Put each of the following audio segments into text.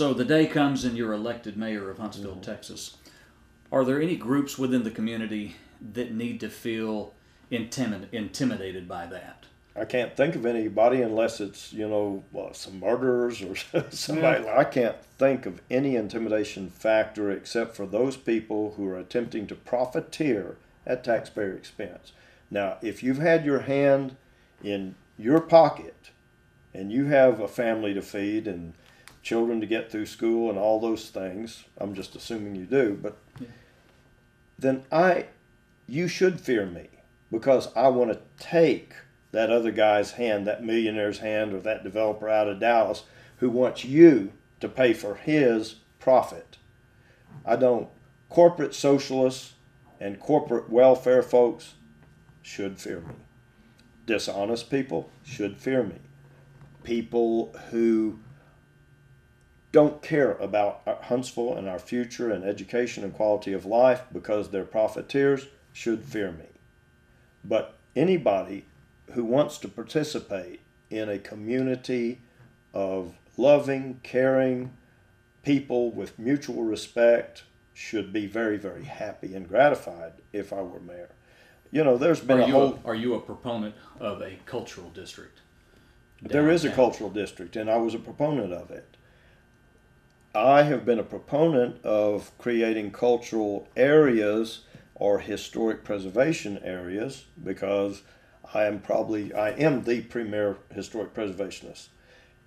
So the day comes and you're elected mayor of Huntsville, Texas. Are there any groups within the community that need to feel intimidated by that? I can't think of anybody unless it's, some murderers or somebody. I can't think of any intimidation factor except for those people who are attempting to profiteer at taxpayer expense. Now, if you've had your hand in your pocket and you have a family to feed and children to get through school and all those things, I'm just assuming you do, but then you should fear me because I want to take that other guy's hand, that millionaire's hand, or that developer out of Dallas who wants you to pay for his profit. I don't. Corporate socialists and corporate welfare folks should fear me. Dishonest people should fear me. People who don't care about Huntsville and our future and education and quality of life because they're profiteers should fear me. But anybody who wants to participate in a community of loving, caring people with mutual respect should be very, very happy and gratified if I were mayor. There's been Are you a proponent of a cultural district? There is a cultural district, and I was a proponent of it. I have been a proponent of creating cultural areas or historic preservation areas because I am the premier historic preservationist.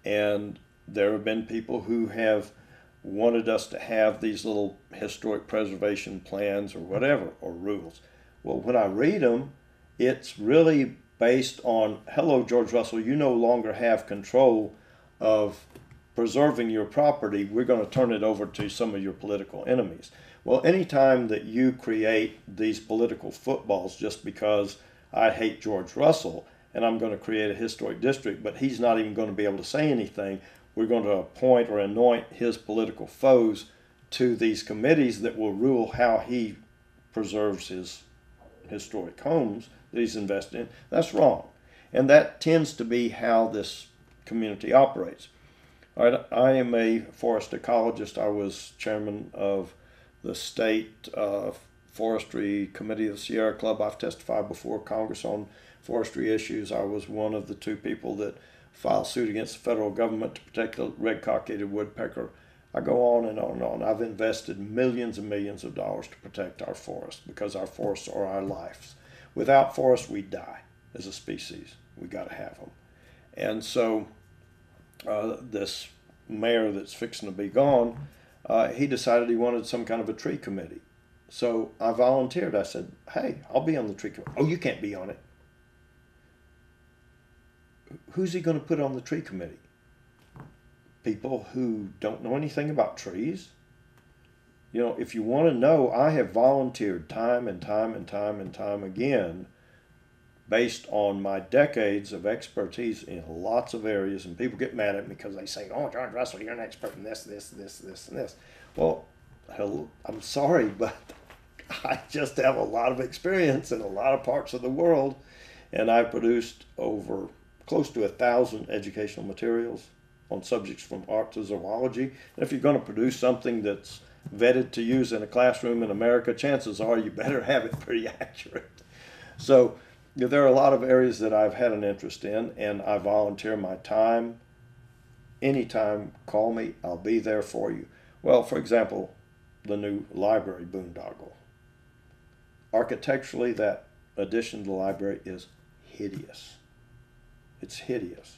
And there have been people who have wanted us to have these little historic preservation plans or whatever, or rules. Well, when I read them, it's really based on, hello, George Russell, you no longer have control of preserving your property. We're going to turn it over to some of your political enemies. Well, anytime that you create these political footballs just because I hate George Russell and I'm going to create a historic district, but he's not even going to be able to say anything, we're going to appoint or anoint his political foes to these committees that will rule how he preserves his historic homes that he's invested in. That's wrong. And that tends to be how this community operates. All right, I am a forest ecologist. I was chairman of the state forestry committee of the Sierra Club. I've testified before Congress on forestry issues. I was one of the two people that filed suit against the federal government to protect the red-cockaded woodpecker. I go on and on and on. I've invested millions and millions of dollars to protect our forests because our forests are our lives. Without forests, we die as a species. We got to have them. And so this mayor that's fixing to be gone, he decided he wanted some kind of a tree committee. So I volunteered. I said, hey, I'll be on the tree committee. Oh, you can't be on it. Who's he going to put on the tree committee? People who don't know anything about trees? If you want to know, I have volunteered time and time and time and time again based on my decades of expertise in lots of areas, and people get mad at me because they say, oh, George Russell, you're an expert in this, and this. Well, I'm sorry, but I just have a lot of experience in a lot of parts of the world, and I've produced over close to 1,000 educational materials on subjects from art to zoology. And if you're going to produce something that's vetted to use in a classroom in America, chances are you better have it pretty accurate. So there are a lot of areas that I've had an interest in, and I volunteer my time. Anytime, call me, I'll be there for you. Well, for example, the new library boondoggle. Architecturally, that addition to the library is hideous. It's hideous.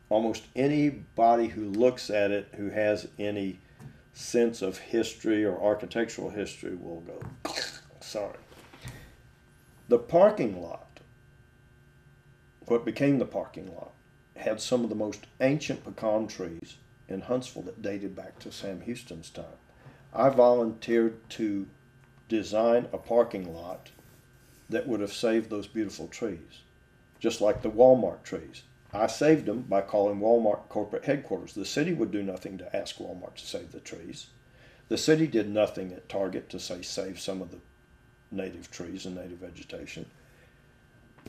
Almost anybody who looks at it who has any sense of history or architectural history will go, sorry. The parking lot, what became the parking lot, had some of the most ancient pecan trees in Huntsville that dated back to Sam Houston's time. I volunteered to design a parking lot that would have saved those beautiful trees, just like the Walmart trees. I saved them by calling Walmart corporate headquarters. The city would do nothing to ask Walmart to save the trees. The city did nothing at Target to say save some of the native trees and native vegetation.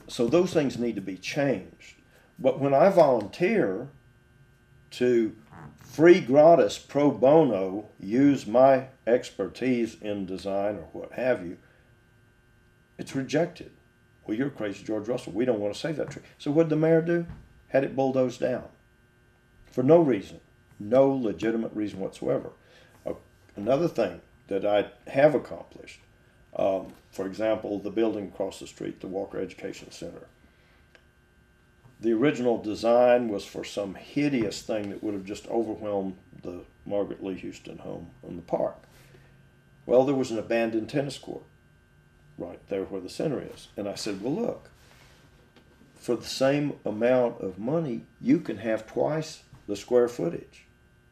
So those things need to be changed. But when I volunteer to free gratis pro bono, use my expertise in design or what have you, it's rejected. Well, you're crazy, George Russell. We don't want to save that tree. So what did the mayor do? Had it bulldozed down. For no reason. No legitimate reason whatsoever. Another thing that I have accomplished, for example, the building across the street, the Walker Education Center. The original design was for some hideous thing that would have just overwhelmed the Margaret Lee Houston home in the park. Well, there was an abandoned tennis court right there where the center is. And I said, well, look, for the same amount of money, you can have twice the square footage.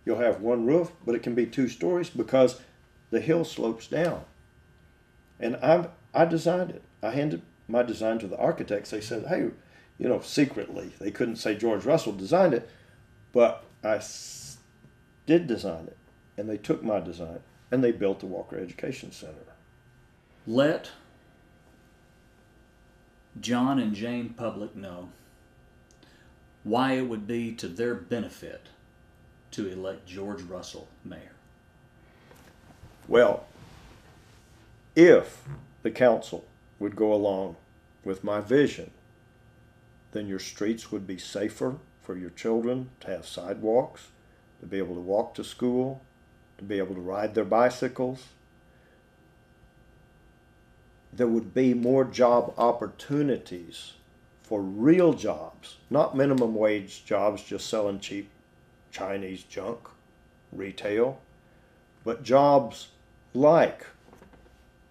You'll have one roof, but it can be 2 stories because the hill slopes down. And I designed it. I handed my design to the architects. They said, hey, you know, secretly, they couldn't say George Russell designed it, but I did design it. And they took my design and they built the Walker Education Center. Let John and Jane Public know why it would be to their benefit to elect George Russell mayor. Well, if the council would go along with my vision, then your streets would be safer for your children to have sidewalks, to be able to walk to school, to be able to ride their bicycles. There would be more job opportunities for real jobs, not minimum wage jobs just selling cheap Chinese junk, retail, but jobs like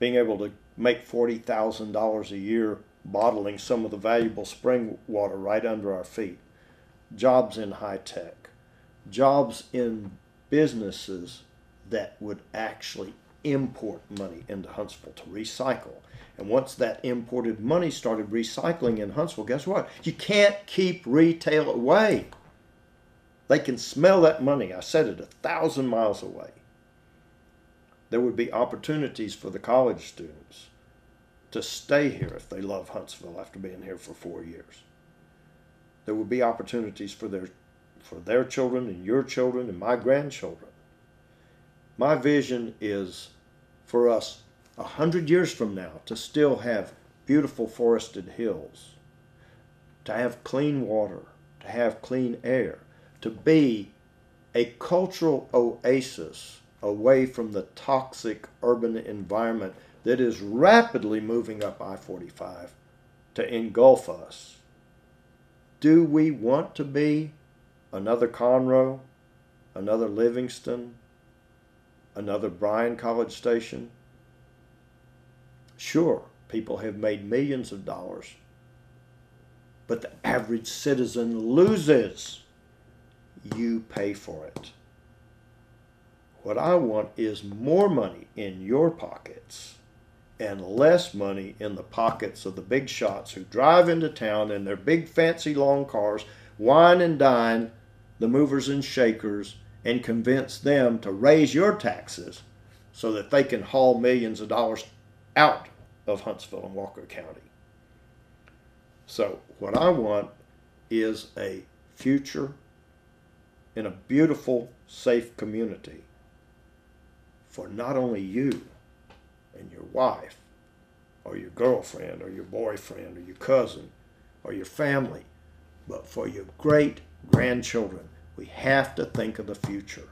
being able to make $40,000 a year bottling some of the valuable spring water right under our feet, jobs in high tech, jobs in businesses that would actually import money into Huntsville to recycle. And once that imported money started recycling in Huntsville, guess what? You can't keep retail away. They can smell that money. I said it 1,000 miles away. There would be opportunities for the college students to stay here if they love Huntsville after being here for 4 years. There would be opportunities for their children and your children and my grandchildren. My vision is for us 100 years from now to still have beautiful forested hills, to have clean water, to have clean air, to be a cultural oasis away from the toxic urban environment that is rapidly moving up I-45 to engulf us. Do we want to be another Conroe, another Livingston, another Bryan College Station? Sure, people have made millions of dollars, but the average citizen loses. You pay for it. What I want is more money in your pockets and less money in the pockets of the big shots who drive into town in their big fancy long cars, wine and dine the movers and shakers, and convince them to raise your taxes so that they can haul millions of dollars out of Huntsville and Walker County. So what I want is a future in a beautiful, safe community for not only you and your wife or your girlfriend or your boyfriend or your cousin or your family, but for your great grandchildren. We have to think of the future.